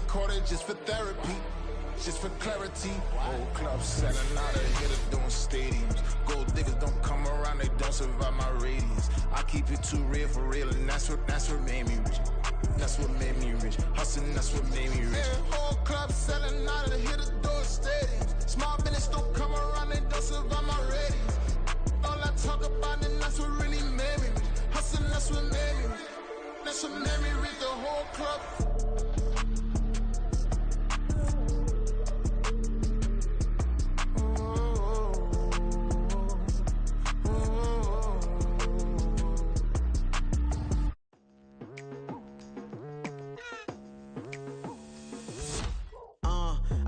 recorded just for therapy, just for clarity. Whole club selling out of hitters doing stadiums. Gold diggers don't come around, they don't survive my radius. I keep it too real for real, and that's what made me rich. That's what made me rich. Hustling, that's what made me rich. Yeah, whole club selling out of hitters doing stadiums. Small business don't come around, they don't survive my radius. All I talk about, and that's what really made me rich. Hustling, that's what made me rich. That's what made me rich, the whole club.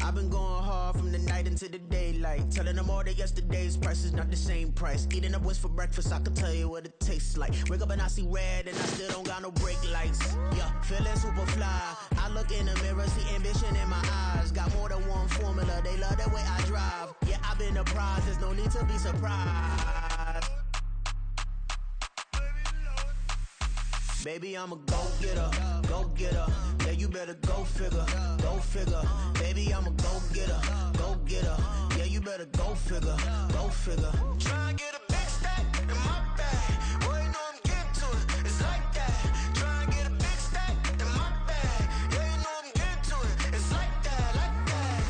I've been going hard from the night into the daylight, telling them all that yesterday's price is not the same price. Eating up what's for breakfast, I can tell you what it tastes like. Wake up and I see red and I still don't got no brake lights. Yeah, feeling super fly. I look in the mirror, see ambition in my eyes. Got more than one formula, they love the way I drive. Yeah, I've been a prize, there's no need to be surprised. Baby, I'm a go-getter, go-getter. Yeah, you better go figure, go figure. Baby, I'm a go-getter, go-getter. Yeah, you better go figure, go figure. Try and get a big stack in my bag. Boy, you know I'm getting to it, it's like that. Try and get a big stack in my bag. Yeah, you know I'm getting to it, it's like that, like that.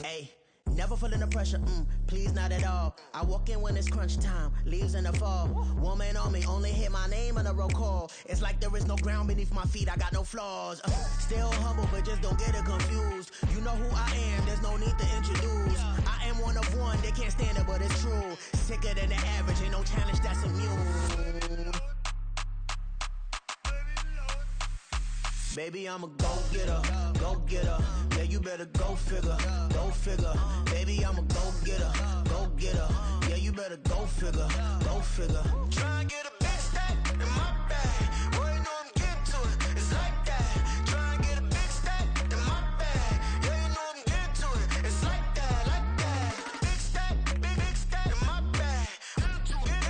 Hey. Never feeling the pressure, please not at all. I walk in when it's crunch time, leaves in the fall. Woman on me, only hit my name on a roll call. It's like there is no ground beneath my feet, I got no flaws. Still humble, but just don't get it confused. You know who I am, there's no need to introduce. I am one of one, they can't stand it, but it's true. Sicker than the average, ain't no challenge that's immune. Baby, I'm a go-getter, go-getter. Yeah, you better go figure, go figure. Baby, I'm a go-getter, go-getter. Yeah, you better go figure, go figure. Try and get a big stack in my bag. Boy, you know I'm getting to it, it's like that. Try and get a big stack in my bag. Yeah, you know I'm getting to it, it's like that, like that. Big stack, big stack in my bag.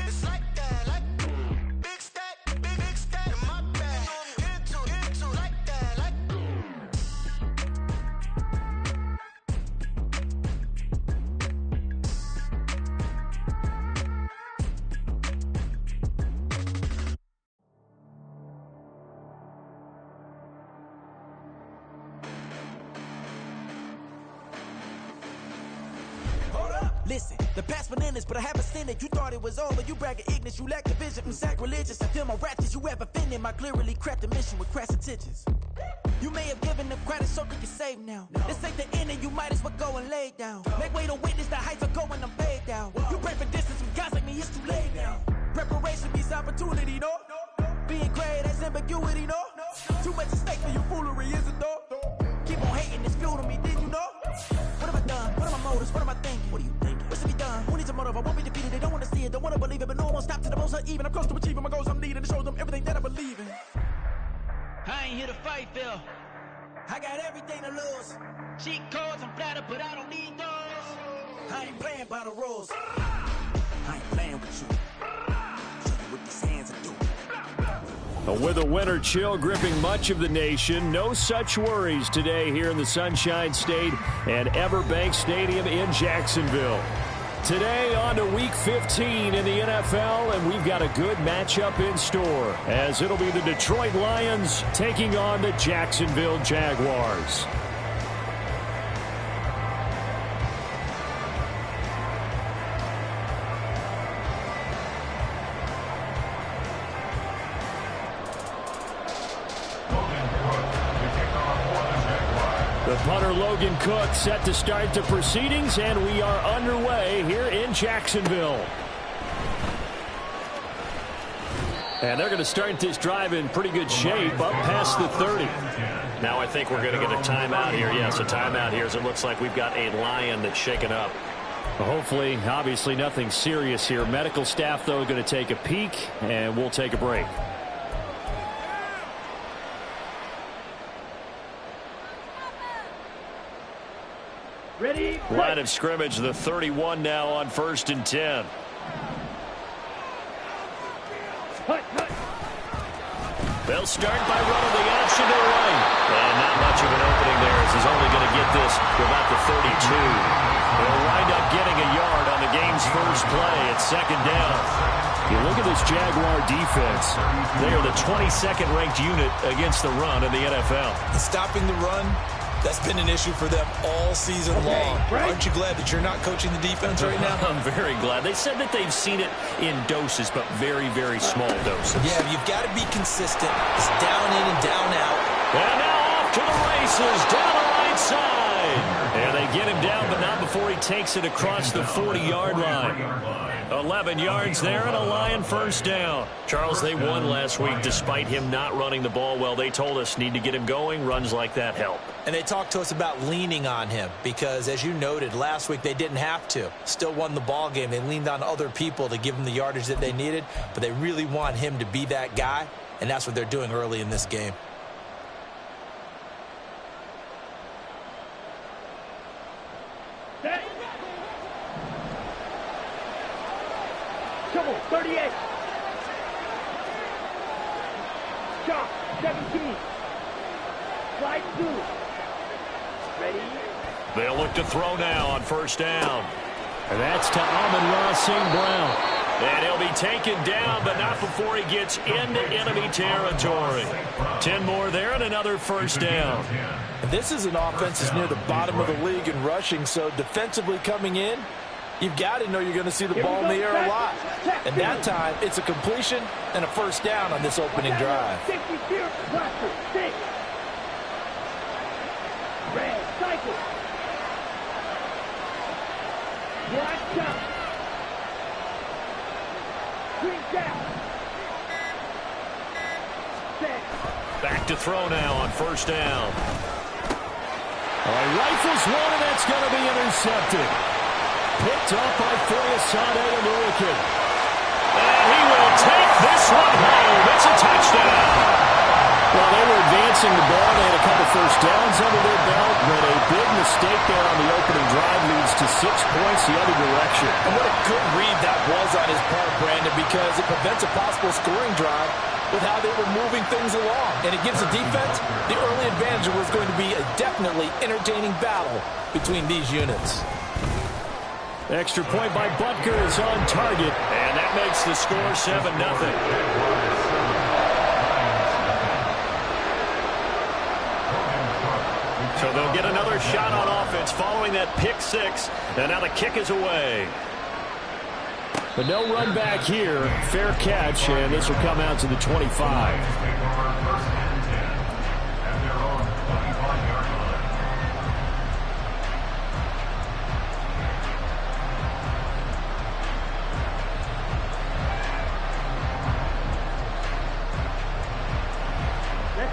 It's like that, like big stack in my bag. You know I'm getting to it, like that, like. Listen, the past bananas, but I haven't seen it. You thought it was over, you bragging ignorance, you lack the vision. I'm sacrilegious, I feel my raptors, you have offended my clearly crafted mission with crass intentions. You may have given them credit so they can save now. This ain't the end and you might as well go and lay down. Make way to witness the heights are going, I'm paid down. You pray for distance from guys like me, it's too late now. Preparation means opportunity, no? Being great as ambiguity, no? Too much at stake for your foolery, is it though? Keep on hating, it's fuel to me, did you know? What have I done? What are my motives? What am I thinking? What are you thinking? What's to be done? Who needs a motive? I won't be defeated. They don't want to see it, don't want to believe it, but no one will stop to the most uneven. I'm close to achieving my goals. I'm needing to show them everything that I believe in. I ain't here to fight, Phil. I got everything to lose. Cheat codes, I'm flattered, but I don't need those. I ain't playing by the rules. I ain't playing with you. Show you what these hands are doing. With a winter chill gripping much of the nation, no such worries today here in the Sunshine State and Everbank Stadium in Jacksonville. Today on to Week 15 in the NFL, and we've got a good matchup in store as it'll be the Detroit Lions taking on the Jacksonville Jaguars. The punter Logan Cook set to start the proceedings, and we are underway here in Jacksonville. And they're going to start this drive in pretty good shape, up past the 30. Now I think we're going to get a timeout here. Yes, a timeout here as it looks like we've got a Lion that's shaken up. Hopefully, obviously nothing serious here. Medical staff, though, going to take a peek, and we'll take a break. Ready? Line of scrimmage, the 31 now on 1st and 10. They'll start by running the option to the right. And not much of an opening there as he's only going to get this to about the 32. They'll wind up getting a yard on the game's first play at second down. You look at this Jaguar defense. They are the 22nd ranked unit against the run in the NFL. Stopping the run, that's been an issue for them all season long. Aren't you glad that you're not coaching the defense right now? I'm very glad. They said that they've seen it in doses, but very, very small doses. Yeah, you've got to be consistent. It's down in and down out. And now off to the races, down the right side. And they get him down, but not before he takes it across the 40-yard line. 11 yards there and a Lion first down. Charles, they won last week despite him not running the ball well. They told us need to get him going. Runs like that help. And they talked to us about leaning on him because, as you noted, last week they didn't have to. Still won the ball game. They leaned on other people to give them the yardage that they needed, but they really want him to be that guy, and that's what they're doing early in this game. Come on, 38. Shot, 17. Slide 2. Ready? They'll look to throw now on first down. And that's to Amon-Ra St. Brown. And he'll be taken down, but not before he gets into enemy territory. 10 more there and another first down. This is an offense that's near the bottom of the league in rushing, so defensively coming in, you've got to know you're going to see the ball in the air a lot. And that time, it's a completion and a first down on this opening drive. 6. Red, cycle. Black shot. Green down. 6. Back to throw now on first down. Rifles one, and that's going to be intercepted. Picked up by Foyesade Amuakin. And he will take this one home. It's a touchdown. Well, they were advancing the ball. They had a couple first downs under their belt, but a big mistake there on the opening drive leads to 6 points the other direction. And what a good read that was on his part, Brandon, because it prevents a possible scoring drive with how they were moving things along. And it gives the defense the early advantage. Was going to be a definitely entertaining battle between these units. Extra point by Butker is on target, and that makes the score 7-0. So they'll get another shot on offense following that pick-6, and now the kick is away. But no run back here. Fair catch, and this will come out to the 25.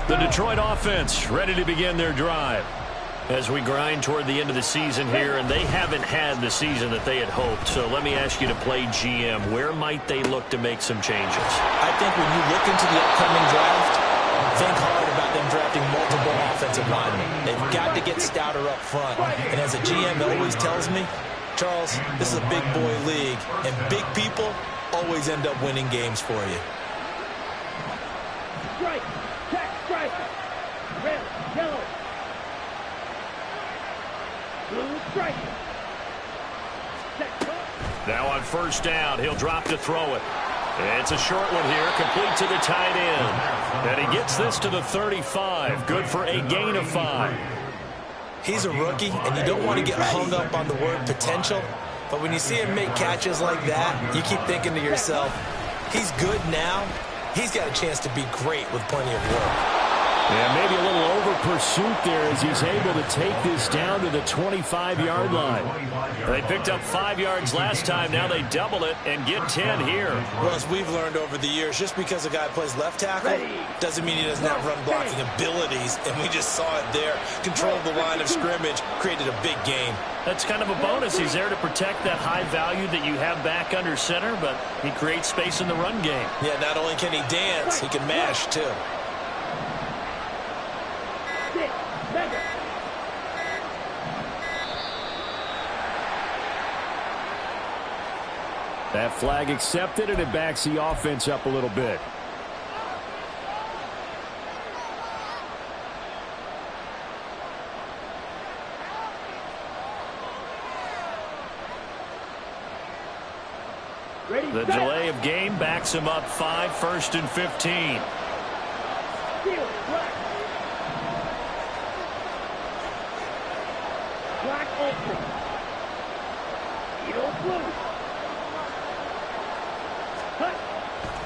The Detroit offense ready to begin their drive as we grind toward the end of the season here, and they haven't had the season that they had hoped. So let me ask you to play GM. Where might they look to make some changes? I think when you look into the upcoming draft, think hard about them drafting multiple offensive linemen. They've got to get stouter up front. And as a GM always tells me, Charles, this is a big boy league, and big people always end up winning games for you. Strike. Strike. Red, yellow. Blue strike. Now on first down, he'll drop to throw it. It's a short one here, complete to the tight end. And he gets this to the 35. Good for a gain of 5. He's a rookie, and you don't want to get hung up on the word potential. But when you see him make catches like that, you keep thinking to yourself, he's good now. He's got a chance to be great with plenty of work. Yeah, maybe a little over pursuit there as he's able to take this down to the 25-yard line. They picked up 5 yards last time. Now they double it and get 10 here. Well, as we've learned over the years, just because a guy plays left tackle doesn't mean he doesn't have run blocking abilities. And we just saw it there. Controlled the line of scrimmage, created a big game. That's kind of a bonus. He's there to protect that high value that you have back under center, but he creates space in the run game. Yeah, not only can he dance, he can mash too. That flag accepted, and it backs the offense up a little bit. The delay of game backs him up 5, 1st and 15.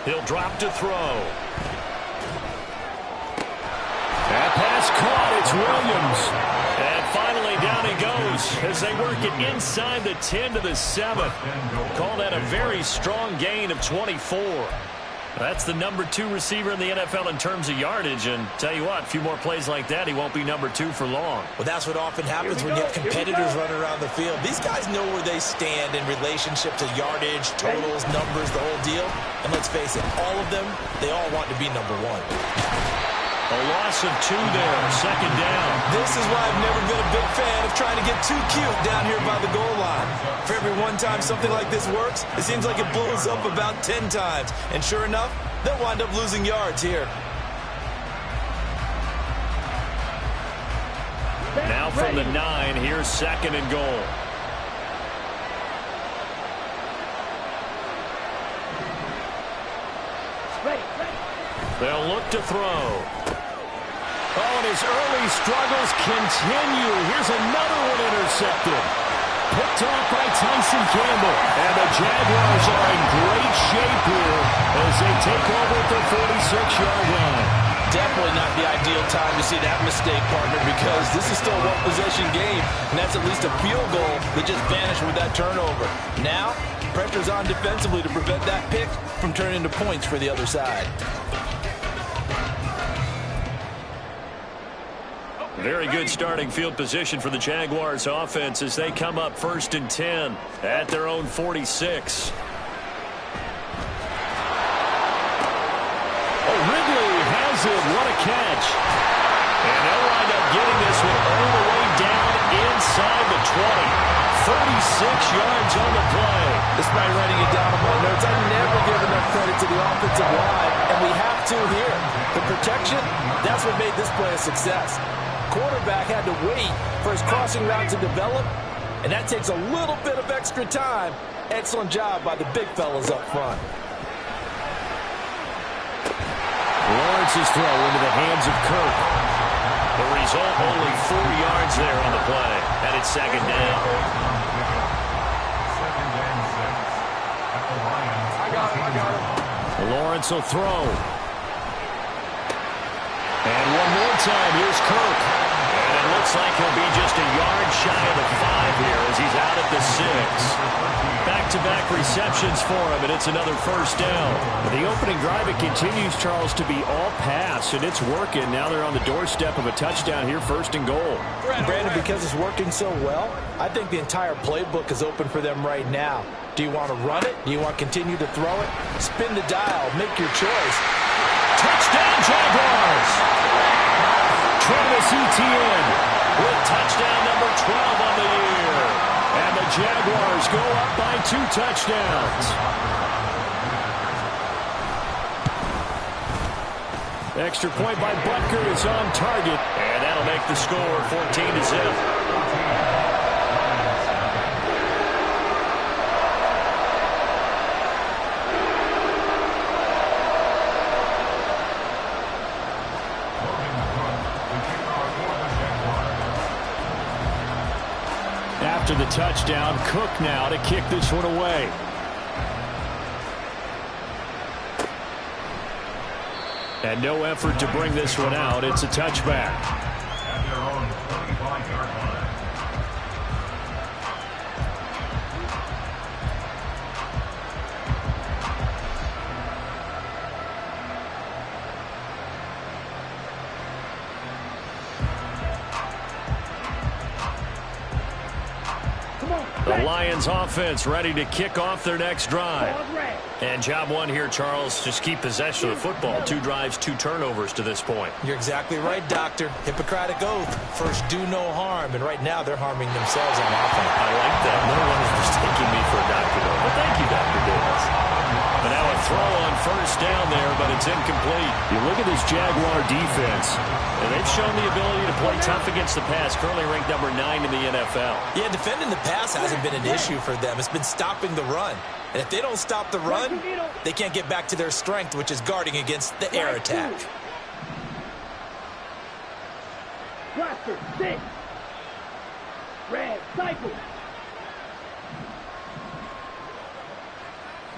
He'll drop to throw. That pass caught. It's Williams. And finally down he goes as they work it inside the 10 to the 7. Call that a very strong gain of 24. That's the number 2 receiver in the NFL in terms of yardage. And tell you what, a few more plays like that, he won't be number 2 for long. Well, that's what often happens when you have competitors running around the field. These guys know where they stand in relationship to yardage, totals, numbers, the whole deal. And let's face it, all of them, they all want to be number 1. A loss of 2 there, 2nd down. This is why I've never been a big fan of trying to get too cute down here by the goal line. For every one time something like this works, it seems like it blows up about 10 times. And sure enough, they'll wind up losing yards here. Now from the 9, here's 2nd and goal. They'll look to throw. Oh, and his early struggles continue. Here's another one intercepted. Picked off by Tyson Campbell. And the Jaguars are in great shape here as they take over at the 46-yard line. Definitely not the ideal time to see that mistake, partner, because this is still a one-possession game, and that's at least a field goal that just vanished with that turnover. Now, pressure's on defensively to prevent that pick from turning into points for the other side. Very good starting field position for the Jaguars offense as they come up 1st and 10 at their own 46. Oh, Ridley has it. What a catch. And they'll wind up getting this one all the way down inside the 20. 36 yards on the play. Despite writing it down on my notes, I never give enough credit to the offensive line, and we have to here. The protection, that's what made this play a success. Quarterback had to wait for his crossing route to develop, and that takes a little bit of extra time. Excellent job by the big fellas up front. Lawrence's throw into the hands of Kirk. The result, only 4 yards there on the play, and it's 2nd down. Lawrence will throw. And one more time, here's Kirk. And it looks like he'll be just a yard shy of the 5 here as he's out at the 6. Back-to-back receptions for him, and it's another 1st down. The opening drive, it continues, Charles, to be all pass, and it's working. Now they're on the doorstep of a touchdown here, 1st and goal. Brandon, because it's working so well, I think the entire playbook is open for them right now. Do you want to run it? Do you want to continue to throw it? Spin the dial. Make your choice. Touchdown, Jaguars! Travis Etienne with touchdown number 12 on the year. And the Jaguars go up by 2 touchdowns. Extra point by Butker is on target. And that'll make the score 14-0. After the touchdown, Cook now to kick this one away. And no effort to bring this one out. It's a touchback. The Lions offense ready to kick off their next drive. And job one here, Charles, just keep possession of the football. 2 drives, 2 turnovers to this point. You're exactly right, Doctor. Hippocratic oath. First, do no harm. And right now, they're harming themselves on offense. I like that. No one is mistaking me for a doctor, though. But thank you, Dr. Davis. But now a throw on 1st down there, but it's incomplete. You look at this Jaguar defense, and they've shown the ability to play tough against the pass, currently ranked number 9 in the NFL. Yeah, defending the pass hasn't been an issue for them. It's been stopping the run. And if they don't stop the run, they can't get back to their strength, which is guarding against the air attack. Blaster, 6. Red, cycle.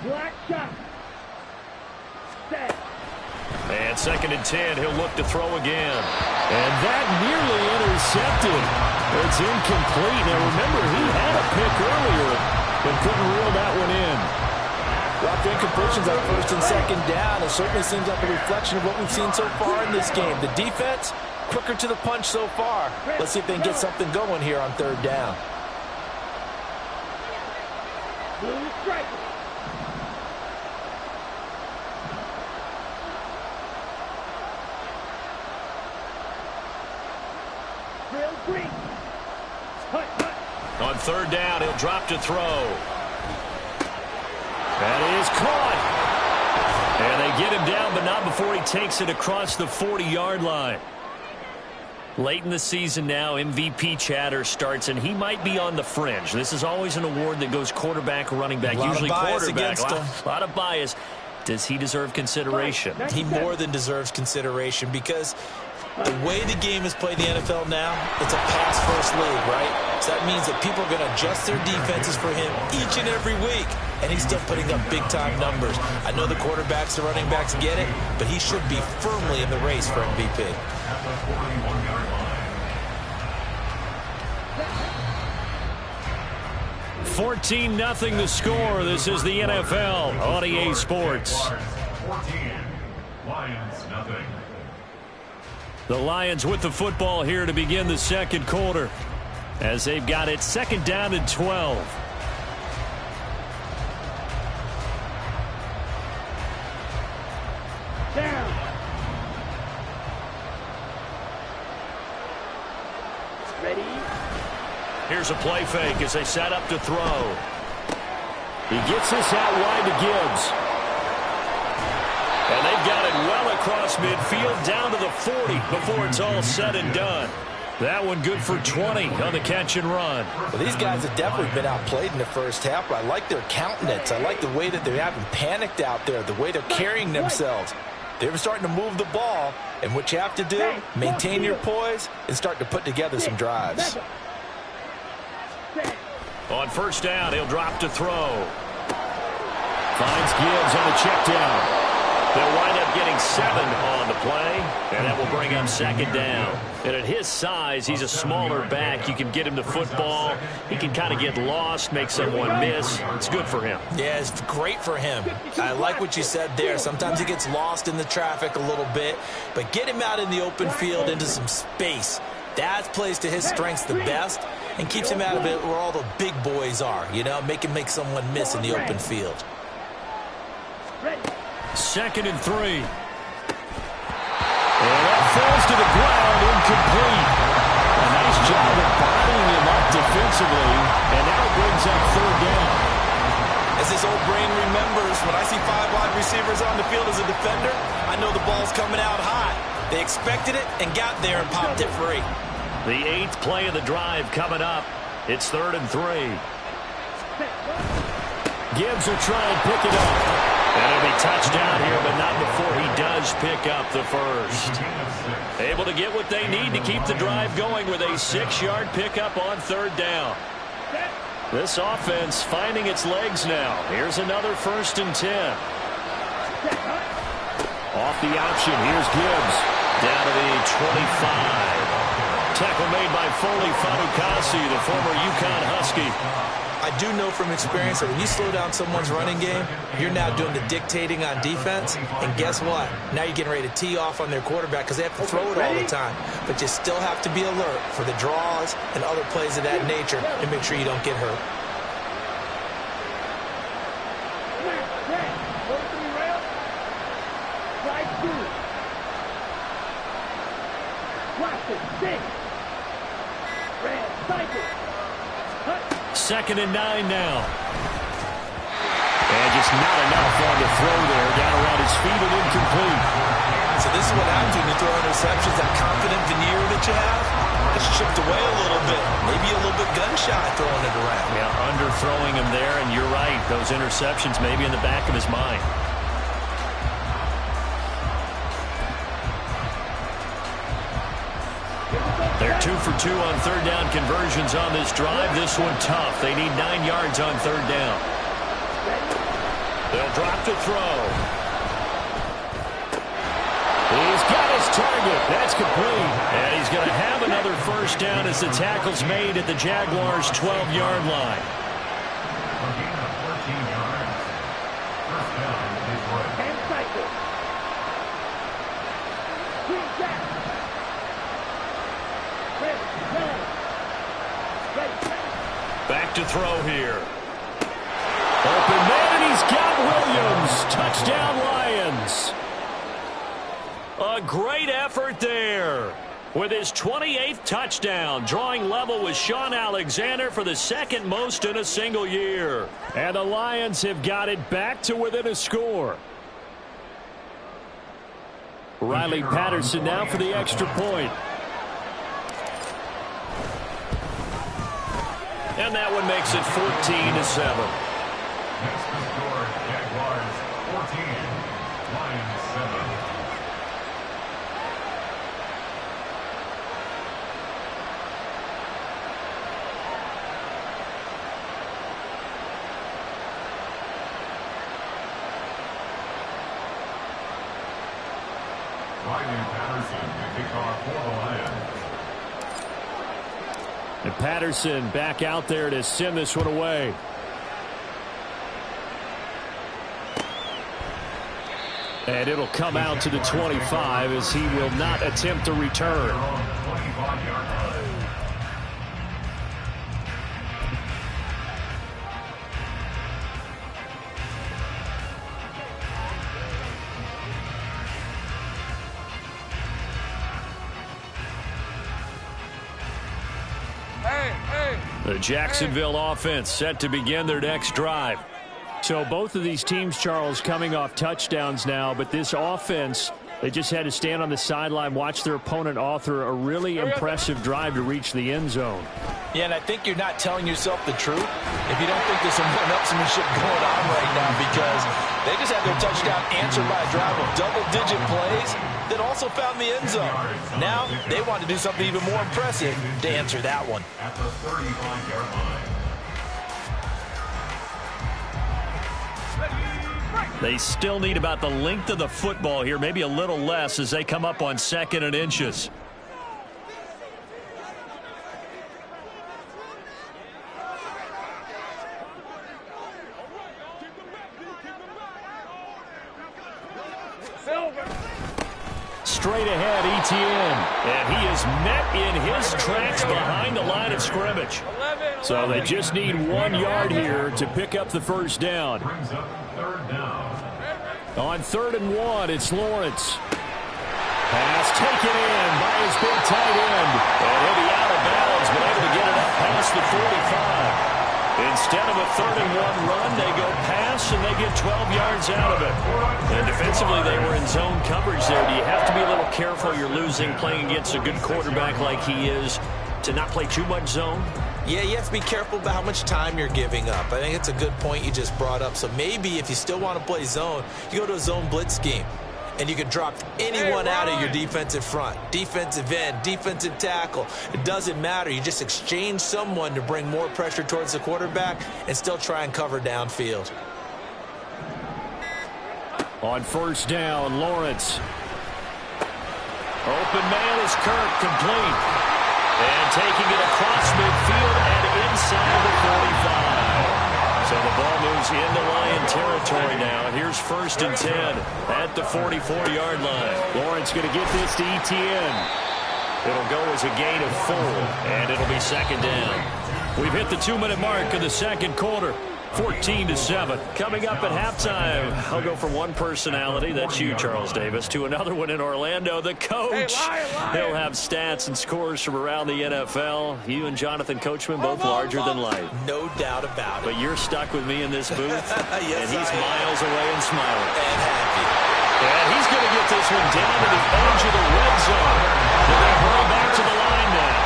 Black shot. Set. And 2nd and 10, he'll look to throw again. And that nearly intercepted. It's incomplete. Now remember, he had a pick earlier, but couldn't reel that one in. Rough incompletions on 1st and 2nd down. It certainly seems like a reflection of what we've seen so far in this game. The defense, quicker to the punch so far. Let's see if they can get something going here on 3rd down. Blue striker. Drill green. Hut, hut. On 3rd down, he'll drop to throw. That is caught. And they get him down, but not before he takes it across the 40-yard line. Late in the season now, MVP chatter starts, and he might be on the fringe. This is always an award that goes quarterback, running back, usually quarterback. A lot of bias. Does he deserve consideration? He more than deserves consideration because the way the game is played in the NFL now, it's a pass-first league, right? So that means that people are going to adjust their defenses for him each and every week, and he's still putting up big-time numbers. I know the quarterbacks, the running backs get it, but he should be firmly in the race for MVP. 14-0 the score. This is the NFL on EA Sports. The Lions with the football here to begin the 2nd quarter as they've got it 2nd down and 12. Down. Ready. Here's a play fake as they set up to throw. He gets this out wide to Gibbs. And they've got it well across midfield down to the 40 before it's all said and done. That one good for 20 on the catch and run. Well, these guys have definitely been outplayed in the first half, but I like their countenance. I like the way that they haven't panicked out there, the way they're carrying themselves. They're starting to move the ball, and what you have to do, maintain your poise and start to put together some drives. On 1st down, he'll drop to throw. Finds Gibbs on the check down. They'll wind up getting 7 on the play, and that will bring up 2nd down. And at his size, he's a smaller back. You can get him the football. He can kind of get lost, make someone miss. It's good for him. Yeah, it's great for him. I like what you said there. Sometimes he gets lost in the traffic a little bit, but get him out in the open field into some space. That plays to his strengths the best and keeps him out of it where all the big boys are, you know, make someone miss in the open field. 2nd and 3. And that falls to the ground, incomplete. A nice job of bodying him up defensively, and now it brings up 3rd down. As this old brain remembers, when I see 5 wide receivers on the field as a defender, I know the ball's coming out high. They expected it and got there and popped it free. The 8th play of the drive coming up. It's 3rd and 3. Gibbs will try and pick it up. And it'll be touchdown here, but not before he does pick up the first. Able to get what they need to keep the drive going with a 6-yard pickup on 3rd down. This offense finding its legs now. Here's another 1st and 10. Off the option, here's Gibbs. Down to the 25. Tackle made by Foley Fatukasi, the former UConn Husky. I do know from experience that when you slow down someone's running game, you're now doing the dictating on defense. And guess what? Now you're getting ready to tee off on their quarterback because they have to throw it all the time. But you still have to be alert for the draws and other plays of that nature and make sure you don't get hurt. Second and 9 now. And just not enough on the throw there. Down around his feet and incomplete. So this is what happens when you throw interceptions. That confident veneer that you have, it's chipped away a little bit. Maybe a little bit gun-shy throwing it around. Yeah, underthrowing him there, and you're right. Those interceptions maybe in the back of his mind. They're 2 for 2 on third down conversions on this drive. This one tough. They need 9 yards on third down. They'll drop to throw. He's got his target. That's complete. And he's going to have another first down as the tackle's made at the Jaguars' 12-yard line. Back to throw here. Open man, and he's got Williams. Touchdown, Lions. A great effort there with his 28th touchdown, drawing level with Sean Alexander for the second most in a single year. And the Lions have got it back to within a score. Riley Patterson now for the extra point. And that one makes it 14-7. Next to score, Jaguars 14, Lions 7. Riley Patterson to kick off for the Lions. And Patterson back out there to send this one away. And it'll come out to the 25 as he will not attempt to return. The Jacksonville offense set to begin their next drive. So both of these teams, Charles, coming off touchdowns now, but this offense, they just had to stand on the sideline, watch their opponent author a really impressive drive to reach the end zone. Yeah, and I think you're not telling yourself the truth if you don't think there's some one-upsmanship going on right now, because they just had their touchdown answered by a drive of double-digit plays that also found the end zone. Now they want to do something even more impressive to answer that one. At the 35-yard line. They still need about the length of the football here, maybe a little less as they come up on 2nd and inches. Straight ahead, Etienne. And he is met in his tracks behind the line of scrimmage. So they just need 1 yard here to pick up the first down. Brings up third down. On 3rd and 1, it's Lawrence. Pass taken in by his big tight end. And he'll be out of bounds, but able to get it up past the 45. Instead of a 3rd and 1 run, they go pass and they get 12 yards out of it. And defensively, they were in zone coverage there. Do you have to be a little careful? You're losing playing against a good quarterback like he is to not play too much zone? Yeah, you have to be careful about how much time you're giving up. I think it's a good point you just brought up. So maybe if you still want to play zone, you go to a zone blitz scheme. And you can drop anyone out of your defensive front, defensive end, defensive tackle. It doesn't matter. You just exchange someone to bring more pressure towards the quarterback and still try and cover downfield. On 1st down, Lawrence. Open man is Kirk, complete. And taking it across midfield and inside the 45. So the ball moves into Lion territory now. Here's 1st and 10 at the 44-yard line. Lawrence going to get this to Etienne. It'll go as a gain of 4, and it'll be 2nd down. We've hit the 2-minute mark of the 2nd quarter. 14-7. Coming up at halftime, I'll go from one personality, that's you, Charles Davis, to another one in Orlando, the coach. He'll have stats and scores from around the NFL. You and Jonathan Coachman, both larger than life. No doubt about it. But you're stuck with me in this booth, Yes, and he's miles away and smiling. And happy. And he's going to get this one down to the edge of the red zone. They're going to hurry back to the line now.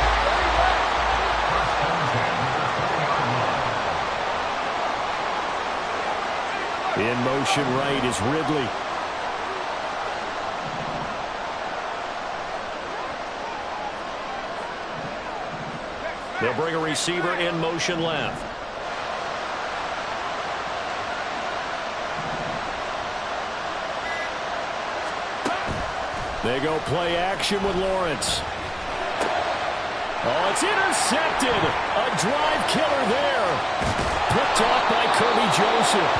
In motion right is Ridley. They'll bring a receiver in motion left. They go play action with Lawrence. Oh, it's intercepted. A drive killer there. Picked off by Kirby Joseph.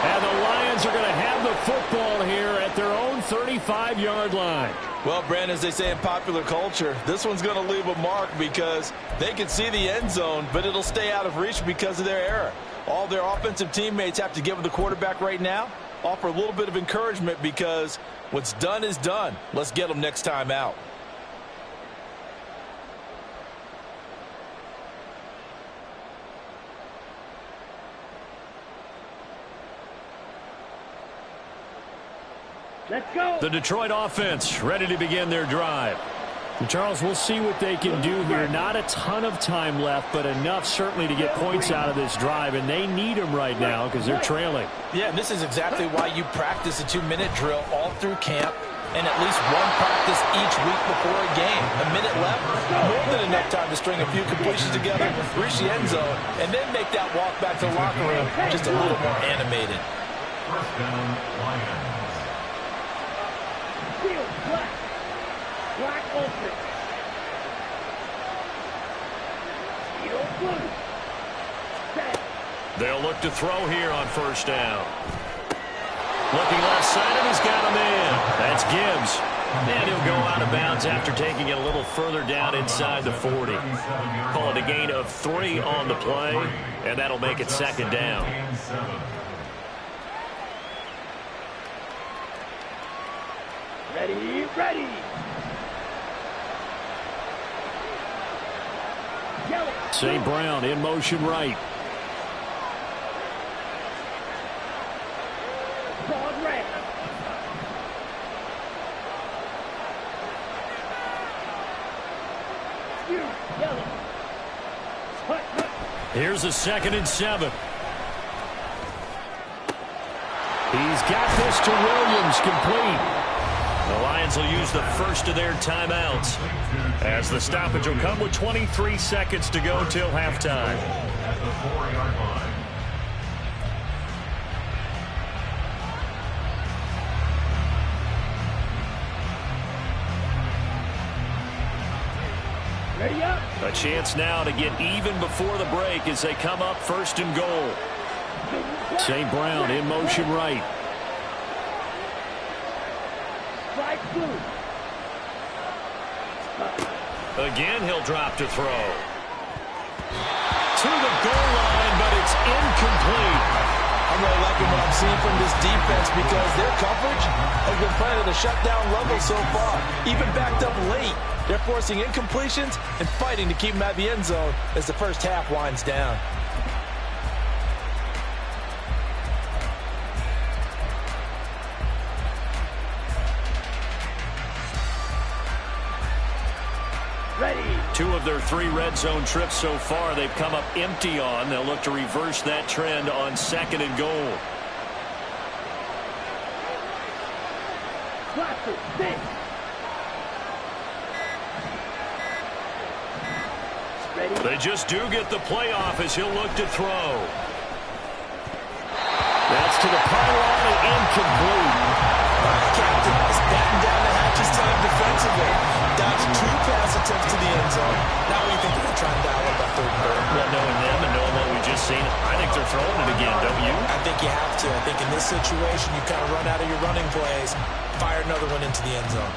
And the Lions are going to have the football here at their own 35-yard line. Well, Brandon, as they say in popular culture, this one's going to leave a mark because they can see the end zone, but it'll stay out of reach because of their error. All their offensive teammates have to give the quarterback right now, offer a little bit of encouragement because what's done is done. Let's get them next time out. Let's go. The Detroit offense ready to begin their drive. And Charles, we'll see what they can do here. Not a ton of time left, but enough certainly to get points out of this drive, and they need them right now because they're trailing. Yeah, and this is exactly why you practice a 2-minute drill all through camp and at least one practice each week before a game. A minute left, more than enough time to string a few completions together, reach the end zone, and then make that walk back to the locker room just a little more animated. First down, Lions. Black open. Blue. Set. They'll look to throw here on first down. Looking left side, and he's got him in. That's Gibbs. And he'll go out of bounds after taking it a little further down inside the 40. Call it a gain of 3 on the play, and that'll make it second down. Ready, ready. St. Brown in motion right. Broad red. Yellow. Here's a 2nd and 7. He's got this to Williams, complete. The Lions will use the first of their timeouts as the stoppage will come with 23 seconds to go till halftime. At the 4-yard line. Ready up. A chance now to get even before the break as they come up 1st and goal. St. Brown in motion right. Blue. Again, he'll drop to throw. To the goal line, but it's incomplete. I'm really liking what I'm seeing from this defense because their coverage has been playing at a shutdown level so far. Even backed up late, they're forcing incompletions and fighting to keep them out of the end zone as the first half winds down. Ready. 2 of their 3 red zone trips so far they've come up empty on. They'll look to reverse that trend on 2nd and goal. Classic. Six. Ready. They just do get the playoff as he'll look to throw. That's to the pylon and incomplete. Captain is batting down the hatches time defensively. Dodged 2 pass attempts to the end zone. Now what do you think they're going to try and dial up that 3rd and 3rd? Well, knowing them and knowing what we just seen, I think they're throwing it again, don't you? I think you have to. I think in this situation, you kind of run out of your running plays, fire another one into the end zone.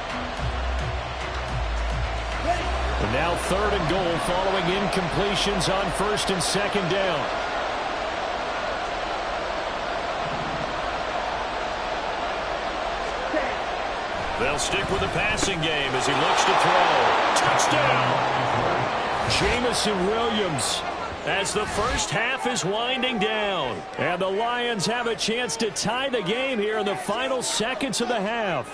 And now 3rd and goal following incompletions on 1st and 2nd down. They'll stick with the passing game as he looks to throw. Touchdown! Jamison Williams, as the first half is winding down. And the Lions have a chance to tie the game here in the final seconds of the half.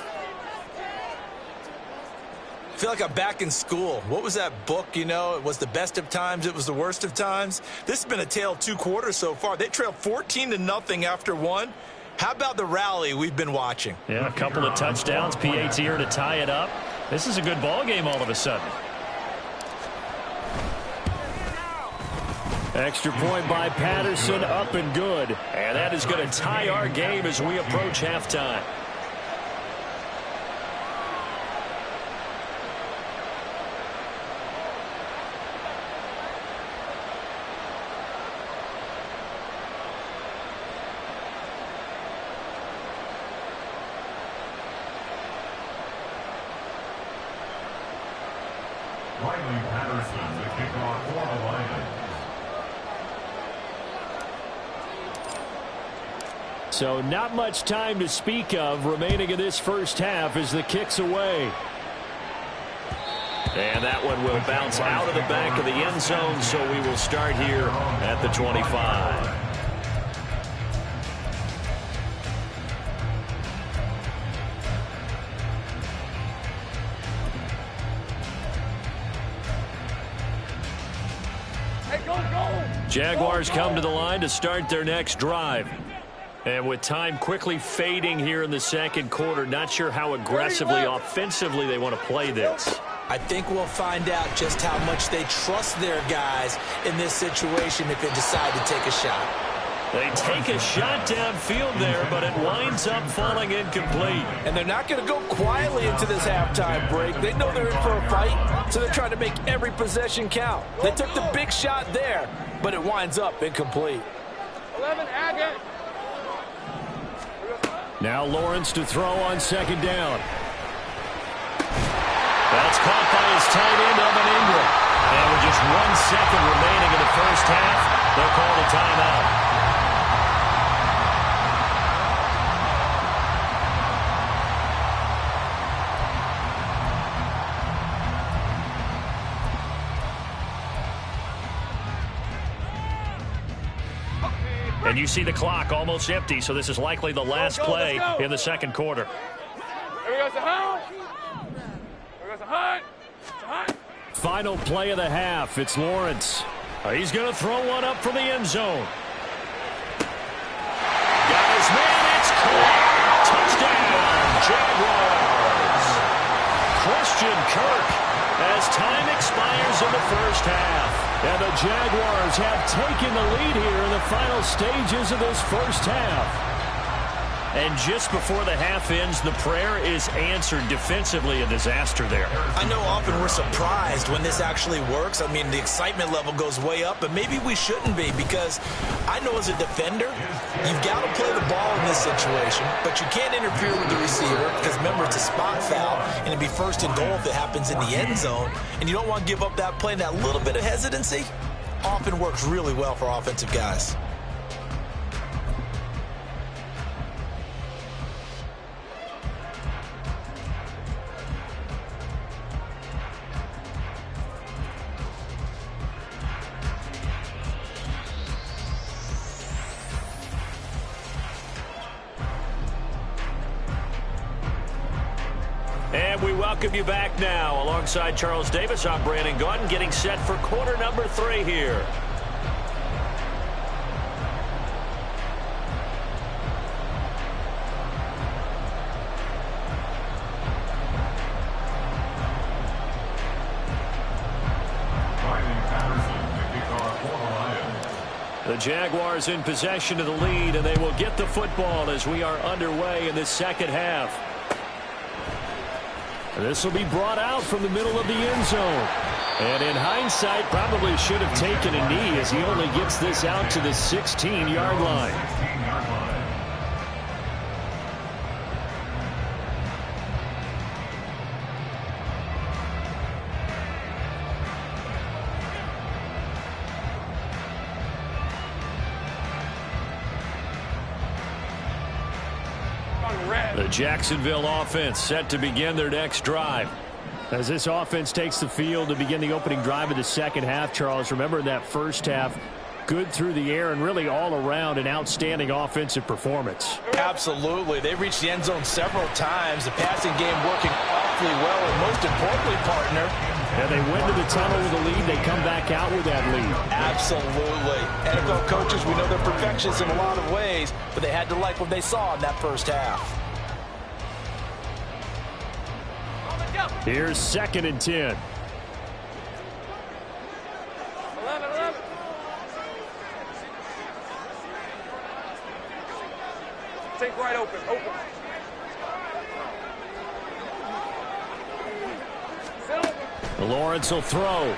I feel like I'm back in school. What was that book, you know? It was the best of times, it was the worst of times. This has been a tale of 2 quarters so far. They trailed 14-0 after 1. How about the rally we've been watching? Yeah, a couple of touchdowns, PAT here to tie it up. This is a good ball game all of a sudden. Extra point by Patterson, up and good. And that is going to tie our game as we approach halftime. Patterson, the kickoff for the Lions. So not much time to speak of remaining in this first half as the kick's away. And that one will bounce out of the back of the end zone, so we will start here at the 25. Jaguars come to the line to start their next drive. And with time quickly fading here in the second quarter, not sure how aggressively, offensively they want to play this. I think we'll find out just how much they trust their guys in this situation if they decide to take a shot. They take a shot downfield there, but it winds up falling incomplete. And they're not going to go quietly into this halftime break. They know they're in for a fight, so they're trying to make every possession count. They took the big shot there, but it winds up incomplete. 11, Agate. Now Lawrence to throw on second down. That's caught by his tight end, Evan Ingram. And with just 1 second remaining in the first half, they'll call the timeout. And you see the clock almost empty, so this is likely the last play in the second quarter. Here goes the hunt. Here goes the hunt. Final play of the half. It's Lawrence. He's going to throw one up for the end zone. Got his man. It's caught. Touchdown, Jaguars. Christian Kirk as time expires in the first half. And the Jaguars have taken the lead here in the final stages of this first half. And just before the half ends, the prayer is answered. Defensively, a disaster there. I know often we're surprised when this actually works. I mean, the excitement level goes way up, but maybe we shouldn't be, because I know as a defender, you've got to play the ball in this situation, but you can't interfere with the receiver because, remember, it's a spot foul, and it'd be first and goal if it happens in the end zone, and you don't want to give up that play. And that little bit of hesitancy often works really well for offensive guys. And we welcome you back now. Alongside Charles Davis, I'm Brandon Gaudin, getting set for quarter number 3 here. The Jaguars in possession of the lead, and they will get the football as we are underway in this second half. This will be brought out from the middle of the end zone. And in hindsight, probably should have taken a knee as he only gets this out to the 16-yard line. The Jacksonville offense set to begin their next drive. As this offense takes the field to begin the opening drive of the second half, Charles, remember in that first half, good through the air and really all around an outstanding offensive performance. Absolutely. They reached the end zone several times. The passing game working awfully well, and most importantly, partner. And they went to the tunnel with a lead. They come back out with that lead. Absolutely. NFL coaches, we know they're perfectionists in a lot of ways, but they had to like what they saw in that first half. Here's 2nd and 10. 11. Take right open. Lawrence will throw.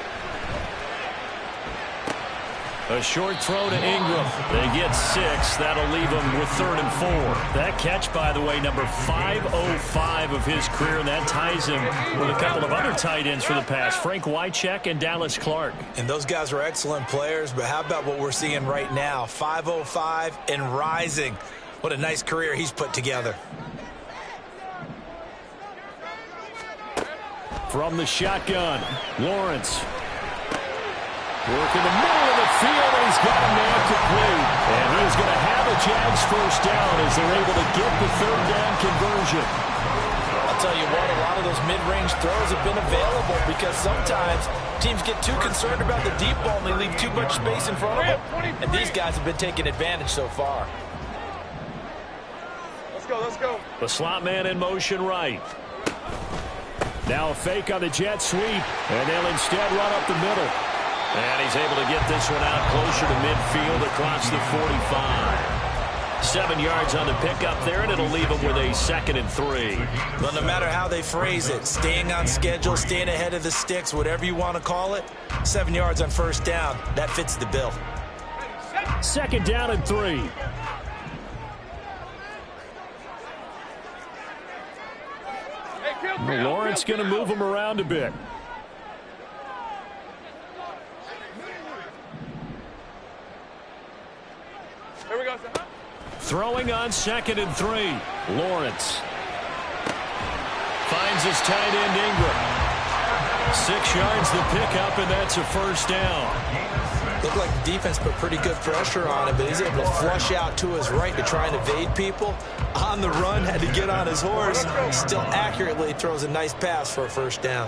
A short throw to Ingram. They get 6. That'll leave them with 3rd and 4. That catch, by the way, number 505 of his career, and that ties him with a couple of other tight ends for the pass, Frank Wycheck and Dallas Clark. And those guys are excellent players, but how about what we're seeing right now? 505 and rising. What a nice career he's put together. From the shotgun, Lawrence. Work in the middle of the field, and he's got a man complete. And he's going to have a Jags first down as they're able to get the 3rd down conversion. I'll tell you what, a lot of those mid-range throws have been available because sometimes teams get too concerned about the deep ball and they leave too much space in front of them. And these guys have been taking advantage so far. Let's go. The slot man in motion right. Now a fake on the jet sweep, and they'll instead run up the middle. And he's able to get this one out closer to midfield across the 45. 7 yards on the pickup there, and it'll leave him with a 2nd and 3. But no matter how they phrase it, staying on schedule, staying ahead of the sticks, whatever you want to call it, 7 yards on first down, that fits the bill. 2nd down and 3. Lawrence going to move him around a bit. Here we go. Throwing on 2nd and 3. Lawrence finds his tight end Ingram. 6 yards the pickup, and that's a first down. Looked like the defense put pretty good pressure on him, but he's able to flush out to his right to try and evade people. On the run, had to get on his horse. Still accurately throws a nice pass for a first down.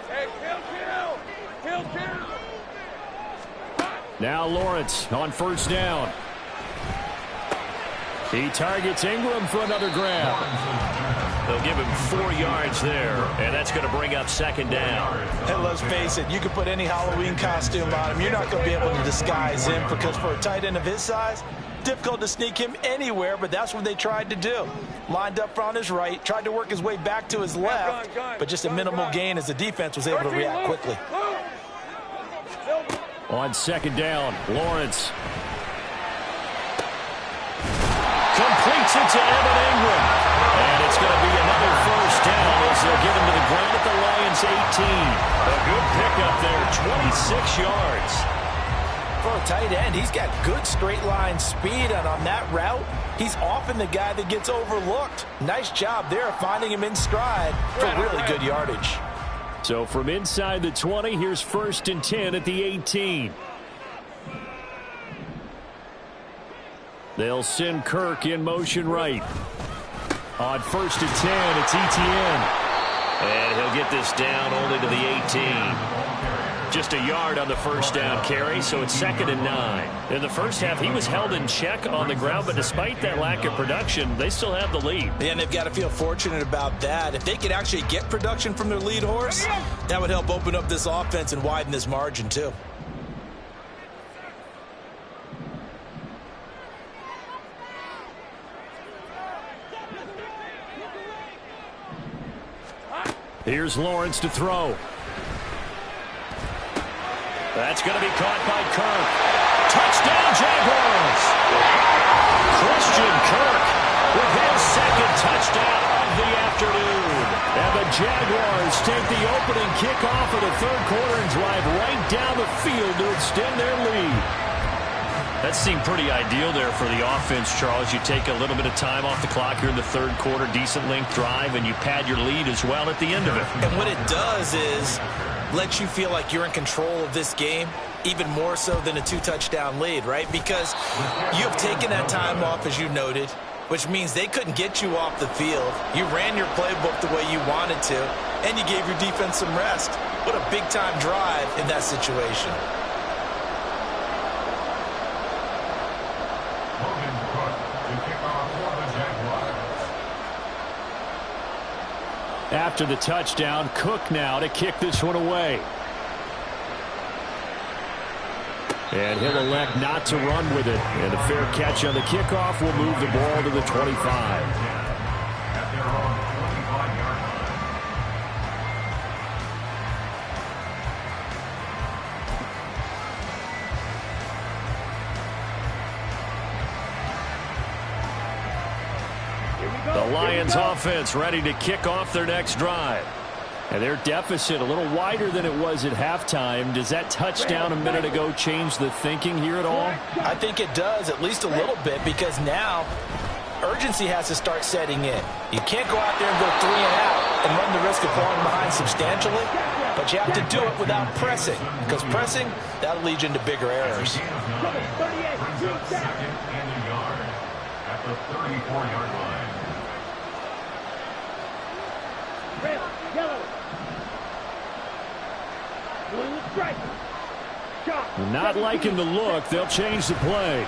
Hey, kill. Now Lawrence on first down. He targets Ingram for another grab. They'll give him 4 yards there, and that's going to bring up 2nd down. And let's face it, you can put any Halloween costume on him. You're not going to be able to disguise him because for a tight end of his size, difficult to sneak him anywhere, but that's what they tried to do. Lined up on his right, tried to work his way back to his left, but just a minimal gain as the defense was able to react quickly. On 2nd down, Lawrence completes it to Evan Ingram. And it's going to be another first down as they'll get him to the ground at the Lions 18. A good pickup there, 26 yards. For a tight end, he's got good straight line speed, and on that route, he's often the guy that gets overlooked. Nice job there finding him in stride for really good yardage. So from inside the 20, here's 1st and 10 at the 18. They'll send Kirk in motion right. On 1st and 10, it's Etienne. And he'll get this down only to the 18. Just a yard on the first down carry, so it's 2nd and 9. In the first half, he was held in check on the ground, but despite that lack of production, they still have the lead. And they've got to feel fortunate about that. If they could actually get production from their lead horse, that would help open up this offense and widen this margin, too. Here's Lawrence to throw. That's going to be caught by Kirk. Touchdown, Jaguars! Christian Kirk with his 2nd touchdown of the afternoon. And the Jaguars take the opening kickoff of the 3rd quarter and drive right down the field to extend their lead. That seemed pretty ideal there for the offense, Charles. You take a little bit of time off the clock here in the third quarter, decent length drive, and you pad your lead as well at the end of it. And what it does is let you feel like you're in control of this game, even more so than a 2-touchdown lead, right? Because you have taken that time off, as you noted, which means they couldn't get you off the field. You ran your playbook the way you wanted to, and you gave your defense some rest. What a big-time drive in that situation. After the touchdown, Cook now to kick this one away. And he'll elect not to run with it. And a fair catch on the kickoff will move the ball to the 25. The Lions offense ready to kick off their next drive. And their deficit a little wider than it was at halftime. Does that touchdown a minute ago change the thinking here at all? I think it does, at least a little bit, because now urgency has to start setting in. You can't go out there and go 3 and out and run the risk of falling behind substantially, but you have to do it without pressing, because pressing, that'll lead you into bigger errors. Second and a yard at the 34-yard line. Red, yellow. Blue, stripe. Chop. Not liking the look. They'll change the play.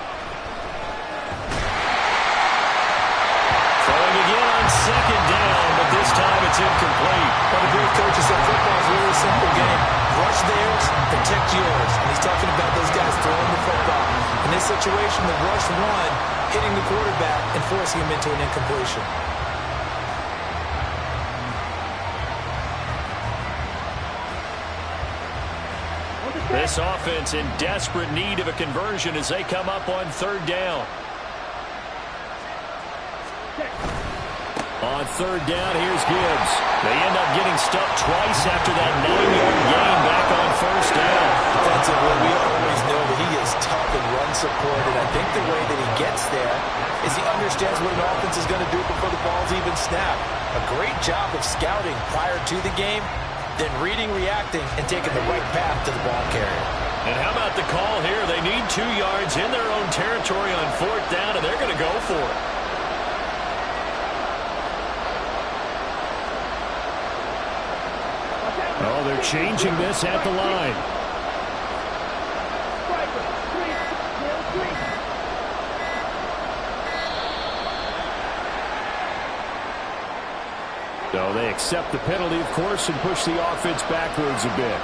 Throwing again on second down, but this time it's incomplete. One of the great coaches said football is a really simple game. Rush theirs, protect yours. And he's talking about those guys throwing the football. In this situation, the rush one, hitting the quarterback and forcing him into an incompletion. This offense in desperate need of a conversion as they come up on third down. On third down, here's Gibbs. They end up getting stuffed twice after that 9-yard gain back on first down. Defensively, we always know that he is tough and run support, and I think the way that he gets there is he understands what an offense is going to do before the ball's even snapped. A great job of scouting prior to the game, then reading, reacting, and taking the right path to the ball carrier. And how about the call here? They need 2 yards in their own territory on fourth down, and they're going to go for it. Oh, they're changing this at the line. So they accept the penalty, of course, and push the offense backwards a bit.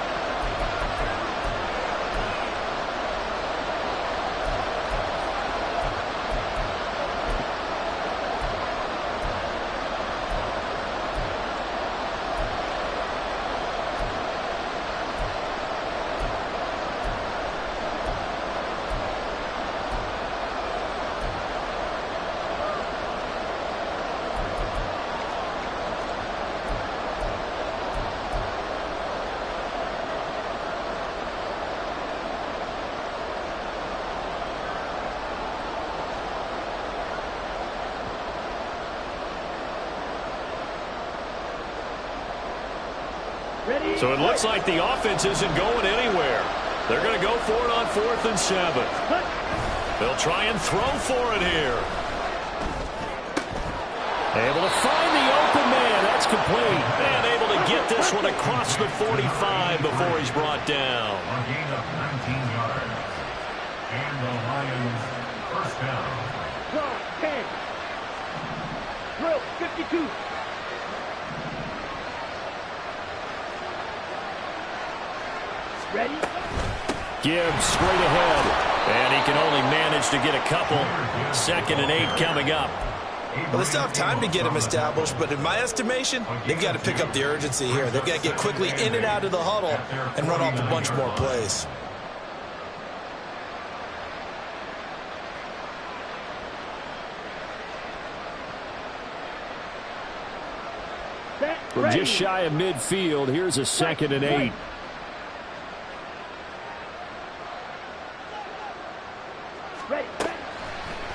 So it looks like the offense isn't going anywhere. They're going to go for it on 4th and 7. They'll try and throw for it here. Able to find the open man. That's complete. And able to get this one across the 45 before he's brought down. A gain of 19 yards. And the Lions first down. Draw 10. Drill 52. Ready? Gibbs straight ahead. And he can only manage to get a couple. 2nd and 8 coming up. Well, they still have time to get him established, but in my estimation, they've got to pick up the urgency here. They've got to get quickly in and out of the huddle and run off a bunch more plays. From just shy of midfield, here's a 2nd and 8.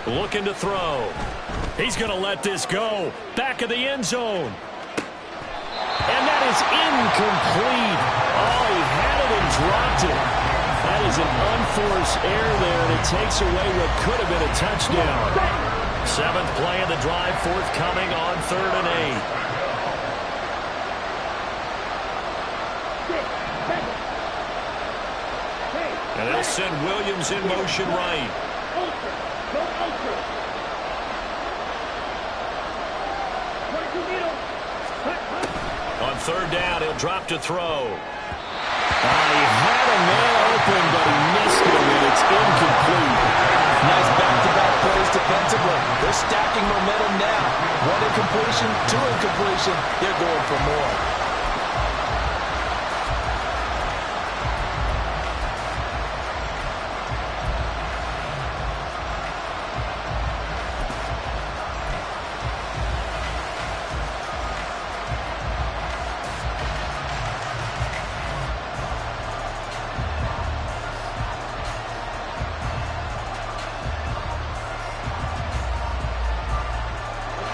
Looking to throw. He's going to let this go. Back of the end zone. And that is incomplete. Oh, he had it and dropped it. That is an unforced error there, and it takes away what could have been a touchdown. 7th play of the drive, forthcoming on 3rd and 8. And they'll send Williams in motion right. On 3rd down, he'll drop to throw. He had a man open, but he missed him, and it's incomplete. Nice back-to-back plays defensively. They're stacking momentum now. 1 incompletion, 2 incompletion. They're going for more.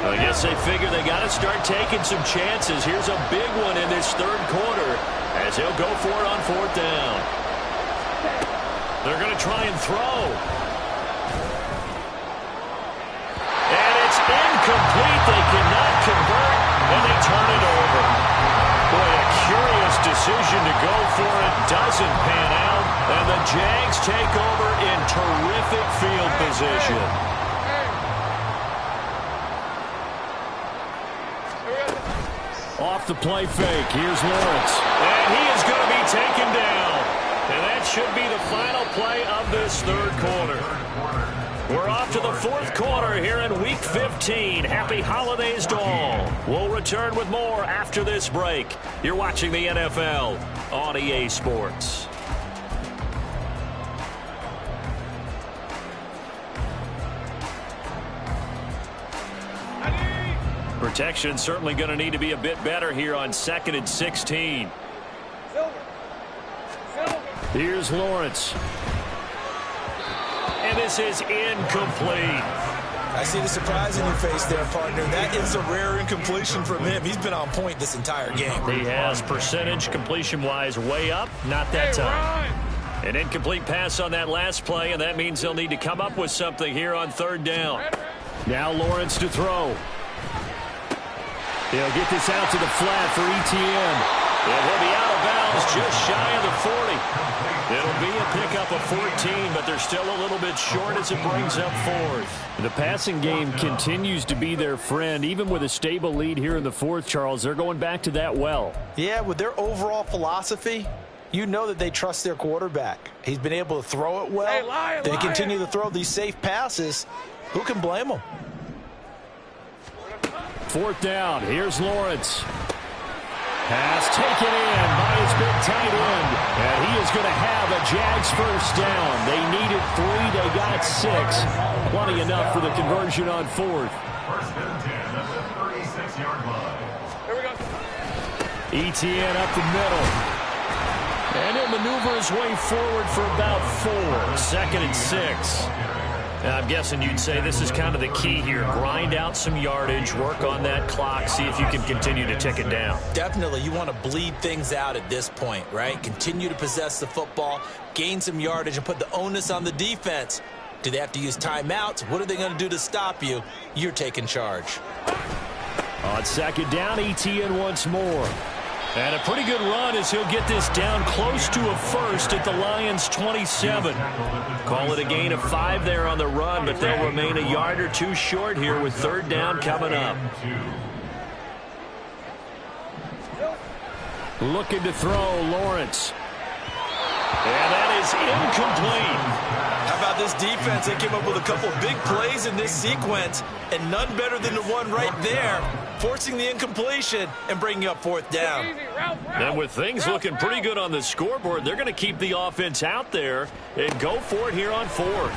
I guess they figure they got to start taking some chances. Here's a big one in this 3rd quarter as he'll go for it on 4th down. They're going to try and throw. And it's incomplete. They cannot convert, and they turn it over. Boy, a curious decision to go for it. Doesn't pan out, and the Jags take over in terrific field position. Off the play fake. Here's Lawrence. And he is going to be taken down. And that should be the final play of this 3rd quarter. We're off to the 4th quarter here in Week 15. Happy holidays to all. We'll return with more after this break. You're watching the NFL on EA Sports. Protection certainly going to need to be a bit better here on 2nd and 16. Here's Lawrence. And this is incomplete. I see the surprise in your face there, partner. That is a rare incompletion from him. He's been on point this entire game. He has percentage completion-wise way up. Not that time. An incomplete pass on that last play, and that means they'll need to come up with something here on 3rd down. Now Lawrence to throw. He'll get this out to the flat for Etienne. And he'll be out of bounds just shy of the 40. It'll be a pickup of 14, but they're still a little bit short as it brings up 4th. The passing game continues to be their friend. Even with a stable lead here in the 4th, Charles, they're going back to that well. Yeah, with their overall philosophy, you know that they trust their quarterback. He's been able to throw it well. They continue to throw these safe passes. Who can blame them? 4th down. Here's Lawrence. Pass taken in by his big tight end. And he is going to have a Jags 1st down. They needed 3. They got 6. Plenty enough for the conversion on 4th. 1st and 10 at the 36-yard line. Here we go. Etienne up the middle. And he'll maneuver his way forward for about 4. 2nd and 6. Now, I'm guessing you'd say this is kind of the key here. Grind out some yardage, work on that clock, see if you can continue to tick it down. Definitely. You want to bleed things out at this point, right? Continue to possess the football, gain some yardage, and put the onus on the defense. Do they have to use timeouts? What are they going to do to stop you? You're taking charge. On 2nd down, Etienne once more. And a pretty good run as he'll get this down close to a 1st at the Lions' 27. Call it a gain of 5 there on the run, but they'll remain a yard or 2 short here with 3rd down coming up. Looking to throw, Lawrence. And that is incomplete. How about this defense? They came up with a couple of big plays in this sequence, and none better than the one right there, forcing the incompletion and bringing up 4th down. And with things looking pretty good on the scoreboard, they're going to keep the offense out there and go for it here on 4th.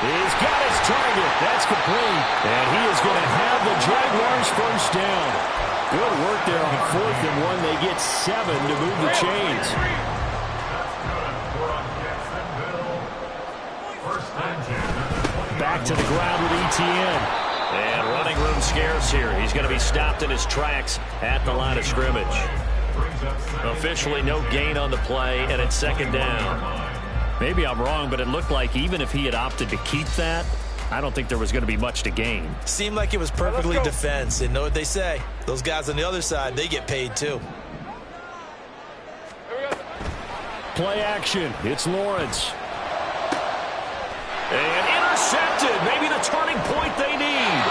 He's got his target. That's complete. And he is going to have the Jaguars 1st down. Good work there on 4th and 1. They get 7 to move the chains. back to the ground with ETN. And running room scarce here. He's going to be stopped in his tracks at the line of scrimmage. Officially no gain on the play, and it's second down. Maybe I'm wrong, but it looked like even if he had opted to keep that, I don't think there was going to be much to gain. Seemed like it was perfectly defense. And know what they say. Those guys on the other side, they get paid too. Play action. It's Lawrence. And intercepted. Maybe the turning point they need.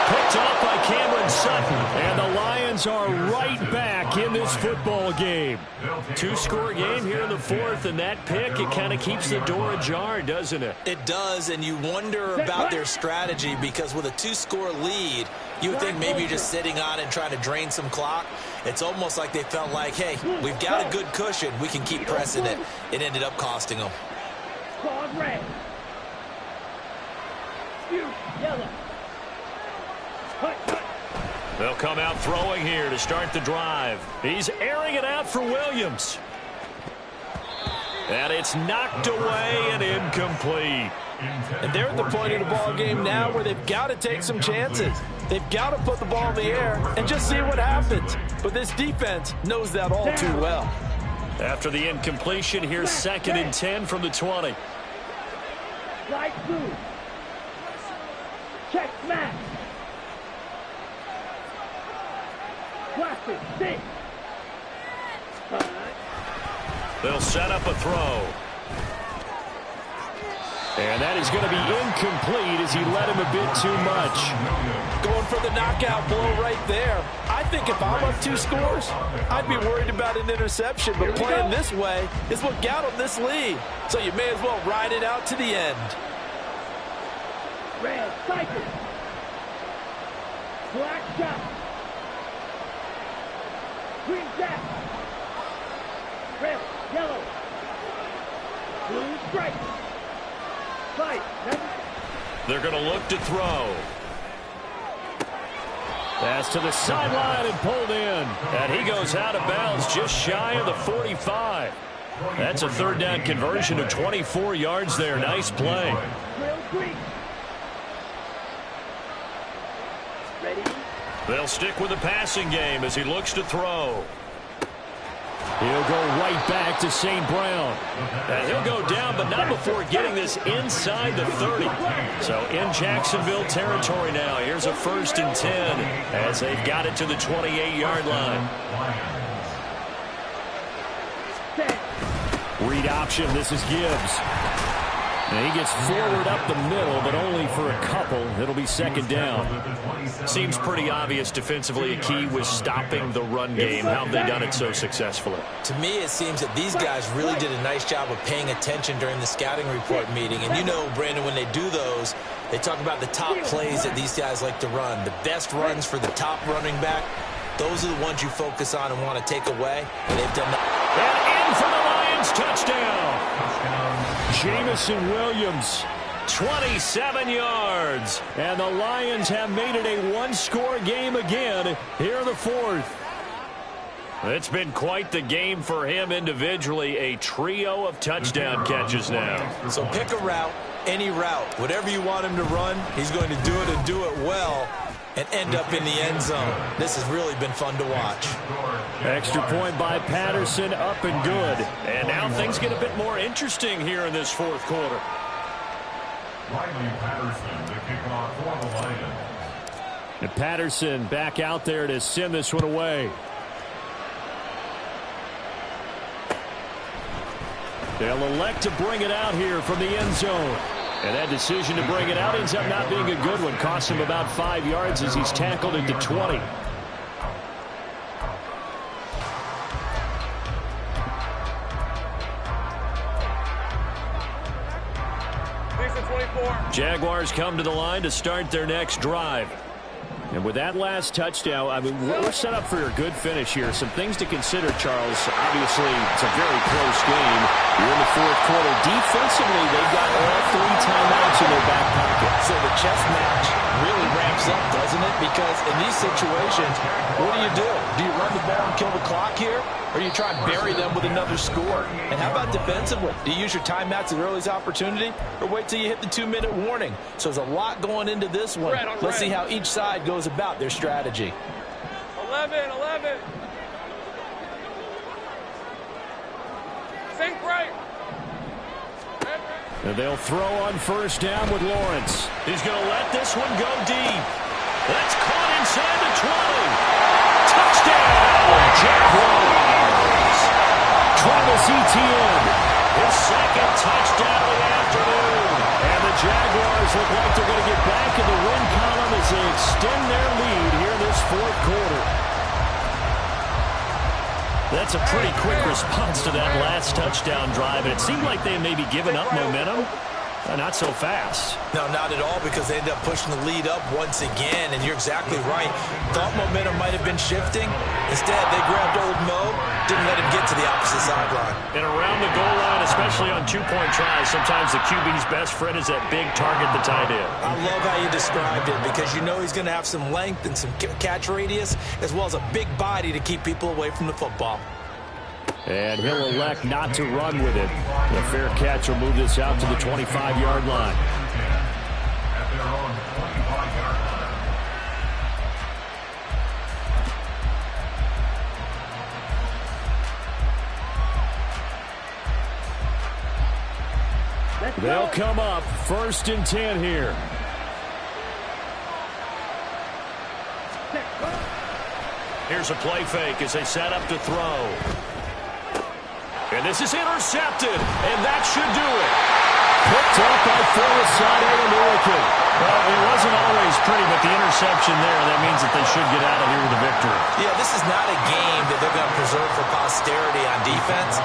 Picked off by Cameron Sutton. And the Lions are right back in this football game. 2-score game here in the fourth, and that pick, it kind of keeps the door ajar, doesn't it? It does, and you wonder about their strategy because with a 2-score lead, you would think maybe you're just sitting on it and trying to drain some clock. It's almost like they felt like, hey, we've got a good cushion. We can keep pressing it. It ended up costing them. Yellow. They'll come out throwing here to start the drive. He's airing it out for Williams. And it's knocked away and incomplete. And they're at the point of the ball game now where they've got to take some chances. They've got to put the ball in the air and just see what happens. But this defense knows that all too well. After the incompletion, here's 2nd and 10 from the 20. Right through. Check smash. Classic. 6. They'll set up a throw. And that is going to be incomplete as he let him a bit too much. Going for the knockout blow right there. I think if I'm up 2 scores, I'd be worried about an interception. But playing this way is what got him this lead. So you may as well ride it out to the end. Red, cycle. Black shot. Green jack. Red, yellow. Blue stripe. Fight. They're going to look to throw. Pass to the sideline and pulled in. And he goes out of bounds just shy of the 45. That's a 3rd down conversion of 24 yards there. Nice play. They'll stick with the passing game as he looks to throw. He'll go right back to St. Brown. And he'll go down, but not before getting this inside the 30. So in Jacksonville territory now. Here's a 1st and 10 as they've got it to the 28-yard line. Read option. This is Gibbs. And he gets forward up the middle, but only for a couple. It'll be 2nd down. Seems pretty obvious defensively a key was stopping the run game. How have they done it so successfully? To me, it seems that these guys really did a nice job of paying attention during the scouting report meeting. And you know, Brandon, when they do those, they talk about the top plays that these guys like to run. The best runs for the top running back, those are the ones you focus on and want to take away. And they've done that. And in for the Lions, touchdown. Jamison Williams, 27 yards. And the Lions have made it a 1-score game again here in the 4th. It's been quite the game for him individually. A trio of touchdown catches now. So pick a route, any route. Whatever you want him to run, he's going to do it and do it well and end up in the end zone. This has really been fun to watch. Extra point by Patterson, up and good. And now things get a bit more interesting here in this 4th quarter. Patterson to kick off for the Lions. And Patterson back out there to send this one away. They'll elect to bring it out here from the end zone. And that decision to bring it out ends up not being a good one. Cost him about 5 yards as he's tackled at the 20. Jaguars come to the line to start their next drive. And with that last touchdown, I mean, we're set up for a good finish here. Some things to consider, Charles. Obviously, it's a very close game. You're in the 4th quarter. Defensively, they've got all 3 timeouts in their back pocket. So the chess match really ramped steps up, doesn't it? Because in these situations, what do? Do you run the ball and kill the clock here? Or you try and bury them with another score? And how about defensively? Do you use your timeouts at earliest opportunity? Or wait till you hit the 2-minute warning? So there's a lot going into this one. Let's see how each side goes about their strategy. 11. Think right. And they'll throw on first down with Lawrence. He's going to let this one go deep. That's caught inside the 20. Touchdown, Jaguars. Travis Etienne, his second touchdown of the afternoon. And the Jaguars look like they're going to get back in the win column as they extend their lead here in this fourth quarter. That's a pretty quick response to that last touchdown drive. And it seemed like they may be giving up momentum. Not so fast. No, not at all, because they ended up pushing the lead up once again. And you're exactly right. Thought momentum might have been shifting. Instead, they grabbed old Mo, didn't let him get to the opposite sideline. And around the goal line, especially on two-point tries, sometimes the QB's best friend is that big target, the tight end. I love how you described it, because you know he's going to have some length and some catch radius, as well as a big body to keep people away from the football. And he'll elect not to run with it. The fair catch will move this out to the 25-yard line. At their own 25-yard line. They'll come up 1st and 10 here. Here's a play fake as they set up to throw. And this is intercepted, and that should do it. Picked up by Philistine American. Well, it wasn't always pretty, but the interception there, that means that they should get out of here with a victory. Yeah, this is not a game that they're going to preserve for posterity on defense,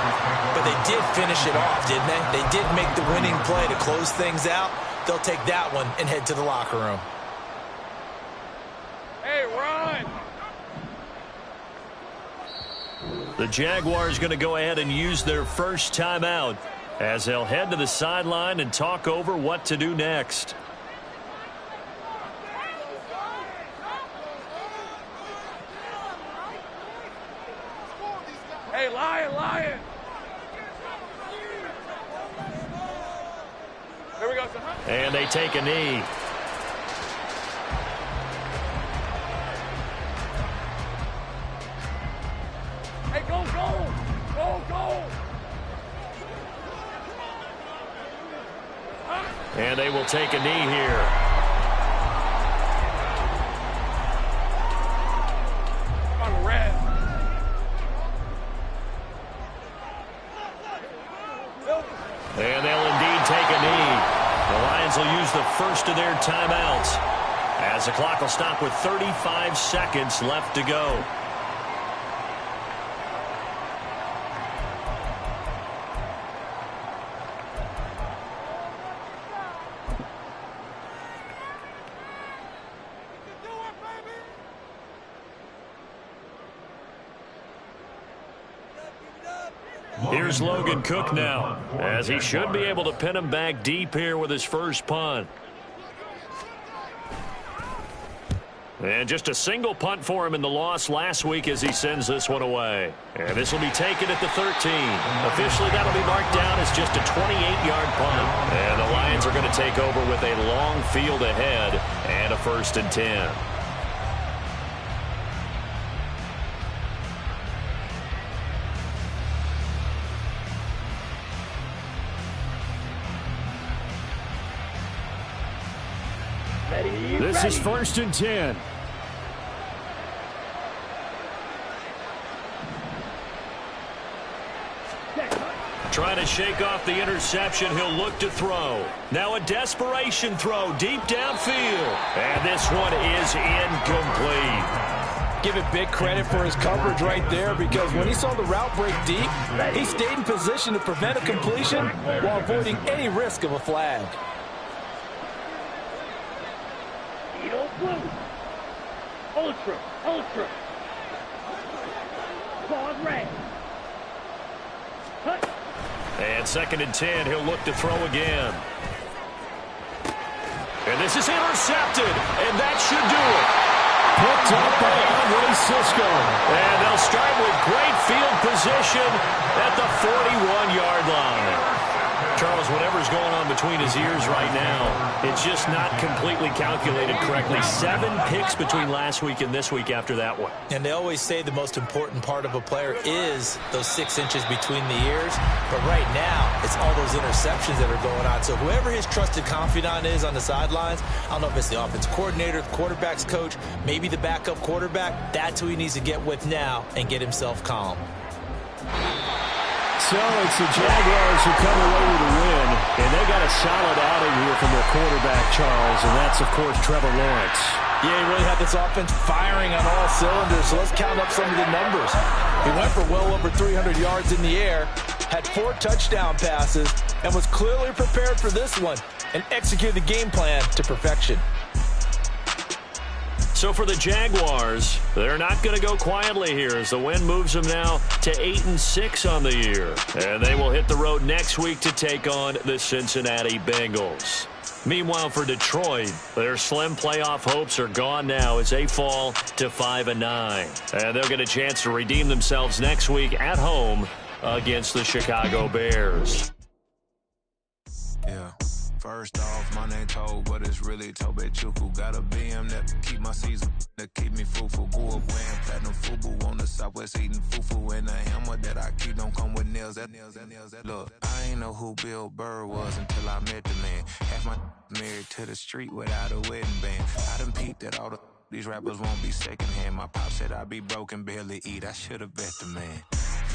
but they did finish it off, didn't they? They did make the winning play to close things out. They'll take that one and head to the locker room. Hey, run! The Jaguars going to go ahead and use their first timeout as they'll head to the sideline and talk over what to do next. Hey, Lion! Here we go, son. And they take a knee. Hey, go! And they will take a knee here. On red. And they'll indeed take a knee. The Lions will use the first of their timeouts as the clock will stop with 35 seconds left to go. Here's Logan Cook now, as he should be able to pin him back deep here with his first punt. And just a single punt for him in the loss last week as he sends this one away. And this will be taken at the 13. Officially, that'll be marked down as just a 28-yard punt. And the Lions are going to take over with a long field ahead and a 1st and 10. This is 1st and 10. Trying to shake off the interception. He'll look to throw. Now a desperation throw deep downfield. And this one is incomplete. Give it big credit for his coverage right there, because when he saw the route break deep, he stayed in position to prevent a completion while avoiding any risk of a flag. Ultra. Pause red. And 2nd and 10, he'll look to throw again. And this is intercepted, and that should do it. Picked up by Andre Cisco. And they'll start with great field position at the 41-yard line. Charles, whatever's going on between his ears right now, it's just not completely calculated correctly. 7 picks between last week and this week after that one. And they always say the most important part of a player is those 6 inches between the ears. But right now, it's all those interceptions that are going on. So whoever his trusted confidant is on the sidelines, I don't know if it's the offense coordinator, the quarterback's coach, maybe the backup quarterback, that's who he needs to get with now and get himself calm. So it's the Jaguars who come away with a win, and they got a solid outing here from their quarterback, Charles, and that's, of course, Trevor Lawrence. Yeah, he really had this offense firing on all cylinders, so let's count up some of the numbers. He went for well over 300 yards in the air, had 4 touchdown passes, and was clearly prepared for this one and executed the game plan to perfection. So for the Jaguars, they're not going to go quietly here as the win moves them now to 8-6 on the year. And they will hit the road next week to take on the Cincinnati Bengals. Meanwhile, for Detroit, their slim playoff hopes are gone now as they fall to 5-9. And they'll get a chance to redeem themselves next week at home against the Chicago Bears. Yeah. First off, my name Toad, but it's really Tobe Chuku. Got a BM that keep my season, that keep me fruitful. Grew up wearing platinum FUBU on the Southwest eating fufu. And the hammer that I keep don't come with nails. Look, I ain't know who Bill Burr was until I met the man. Half my married to the street without a wedding band. I done peeped at all these rappers won't be secondhand. My pop said I'd be broken, barely eat. I should've bet the man.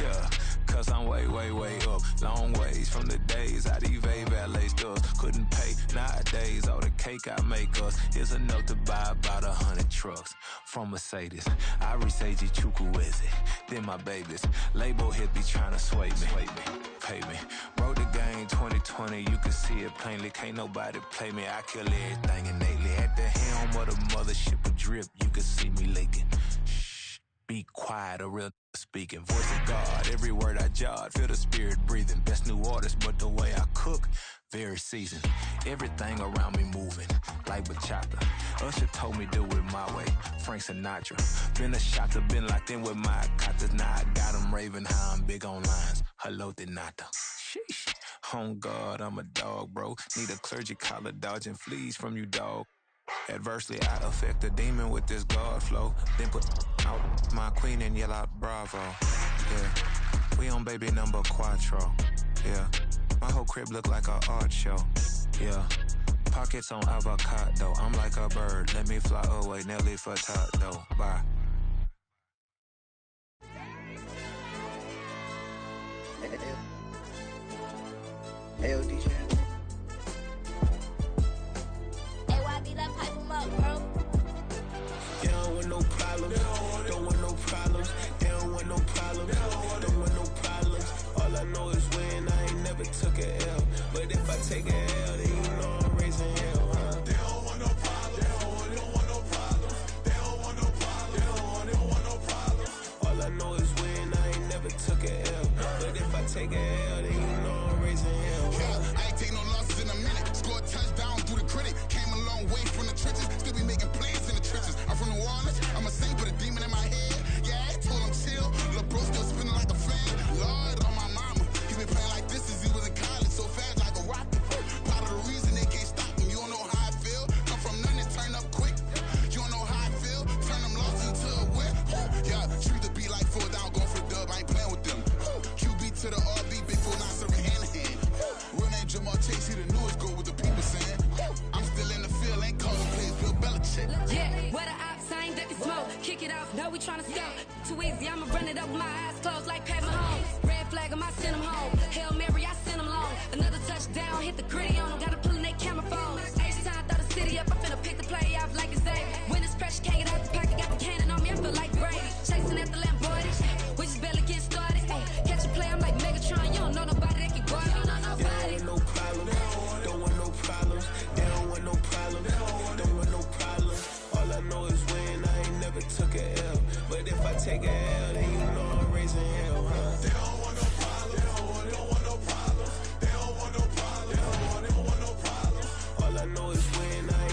Yeah, cause I'm way, way, way up. Long ways from the days I evade valet stores. Couldn't pay nowadays. All the cake I make us is enough to buy about 100 trucks from Mercedes. I resage Chukwueze, then my babies. Label hit be trying to sway me. Pay me. Wrote the game 2020, you can see it plainly. Can't nobody play me. I kill everything innately. At the helm of the mothership of drip, you can see me leaking. Shh, be quiet, a real speaking. Voice of God, every word I jot. Feel the spirit breathing. Best new artist, but the way I cook, very seasoned. Everything around me moving, like bachata. Usher told me do it my way. Frank Sinatra. Been a shotter, been locked in with my katas. Now I got them raving how I'm big on lines. Hello, Denata. Sheesh. On God, I'm a dog, bro. Need a clergy collar, dodging fleas from you, dog. Adversely, I affect a demon with this God flow. Then put out my queen and yell out bravo. Yeah, we on baby number quattro. Yeah, my whole crib look like a art show. Yeah, pockets on avocado. I'm like a bird, let me fly away. Nelly Furtado, bye. Hey, DJ. You don't want no problems, don't want no problems. They don't want no problems, don't want no problems. All I know is when I ain't never took a L. But if I take a L, then you know I'm raising hell, huh? They don't want no problems, they don't want no problems. They don't want no problems, they don't want no problems. All I know is when I ain't never took a L. But if I take a L, then you know I'm raising hell, huh? Yeah, I ain't take no losses in a minute. Scored touchdown through the critic. Came a long way from the trenches. Still be making plays in the trenches. I'm from New Orleans. I'm a saint with a demon in my head. Yeah, I told him chill. Lil' bro still spinning like a fan. Lord on my mama. He been playing like this since he was in college. So fast like a rocket. Part of the reason they can't stop him. You don't know how I feel. Come from nothing, turn up quick. You don't know how I feel. Turn them losses into a whip. Yeah, treat the beat like 4 down. Going for the dub. I ain't playing with them. QB to the RB. Big 4 9 serving hand to hand. Real name Jamal Chase. He the newest goal with the people saying. I'm still in the field. Ain't calling plays. Bill Belichick. Yeah, where the ops ain't that can smoke. Kick it off, no, we tryna score. Too easy, I'ma run it up with my eyes closed like Pat Mahomes. Red flag, I send him home. Hail Mary, I send him long. Another touchdown, hit the gritty on him. Gotta pull in they camera phones. H-time, throw the city up. I finna pick the play off like it's Xavier. When it's pressure, can't get out the pocket. Got the cannon on me, I feel like Brady. Chasing at the Lamborghini. We just barely getting started. Catch a play, I'm like Megatron. You don't know nobody that can guard me. You don't know nobody. They don't want no problems, don't want no problems. They don't want no problems, don't want no problems. All I know is when I ain't never took a L. But if I take a L, then you know I'm raising hell, huh? They don't want no problems, they don't want no problems. They don't want no problems, they don't want no problems. All I know is when I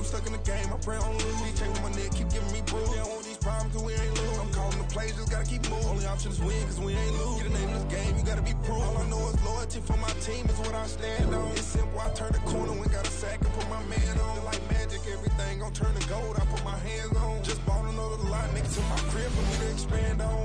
stuck in the game, I pray on lose. These chains on my neck keep giving me bruise. They don't want these problems cause we ain't lose. I'm calling the plays, just gotta keep moving. Only option is win cause we ain't lose. Get a name in this game, you gotta be proof. All I know is loyalty for my team is what I stand on. It's simple, I turn the corner when got a sack and put my man on. Like magic, everything gon' turn to gold, I put my hands on. Just bought another lot next to my crib for me to expand on.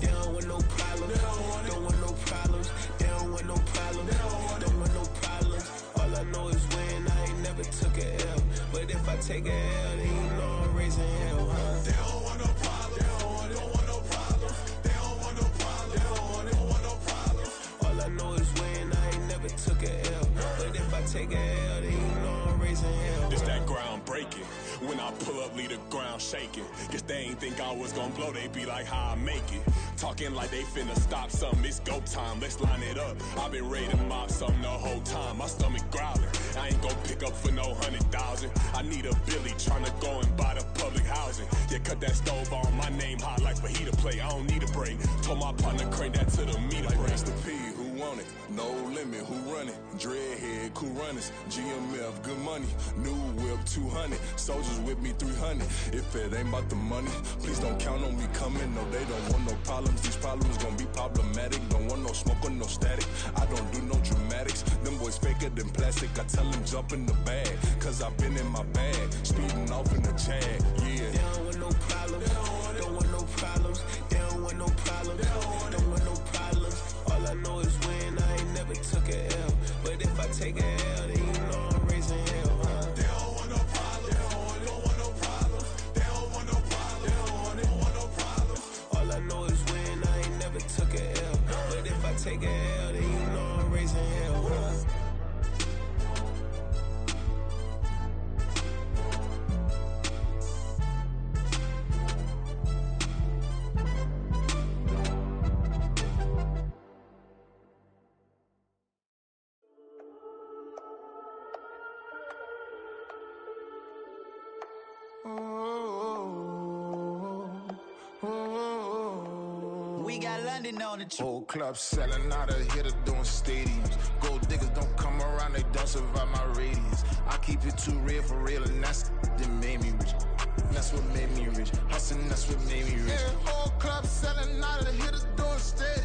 They don't want no problems, don't want no problems. They don't want no problems, don't want no problems. All I know is win, I ain't never took a L. But if I take a L, then you know I'm raising hell, huh? They don't want no problems, they don't want no problems. They don't want no problems, they don't want no problems. All I know is win, I ain't never took a L. But if I take a L, then you know I'm raising hell. It's that ground breaking. When I pull up, leave the ground shaking. Guess they ain't think I was gonna blow, they be like, how I make it. Talking like they finna stop something, it's go time, let's line it up. I've been ready to mob something the whole time, my stomach growling. I ain't gon' pick up for no 100,000. I need a Billy tryna go and buy the public housing. Yeah, cut that stove on, my name hot like fajita play. I don't need a break. Told my partner crank that to the meter like break. Mr. P, who want it? No limit, who run it? Dreadhead, cool runners. GMF, good money. New whip, 200. Soldiers with me, 300. If it ain't about the money, please don't count on me coming. No, they don't want no problems. These problems gon' be problematic. Don't want no smoke or no static. I don't do no dramatics. Them boys faker than plastic. I tell them jump in the bag, cause I've been in my bag. Speeding off in the Jag, yeah. They don't want no problems, don't want no problems. They don't want no problems, don't want no problems. All I know is win, I ain't never took a L. But if I take a L, then you know I'm raising hell, huh? They don't want no problems, don't want no problems. They don't want no problems, they don't want no problems. All I know is win, I ain't never took a L. But if I take a L, then you know I'm raising hell, huh? We got London on the trip. Whole club selling out of here to doing stadiums. Gold diggers don't come around, they don't survive my radius. I keep it too real for real, and that's that made me rich. That's what made me rich. Hustling, that's what made me rich. Yeah, whole club selling out of here to doing stadiums.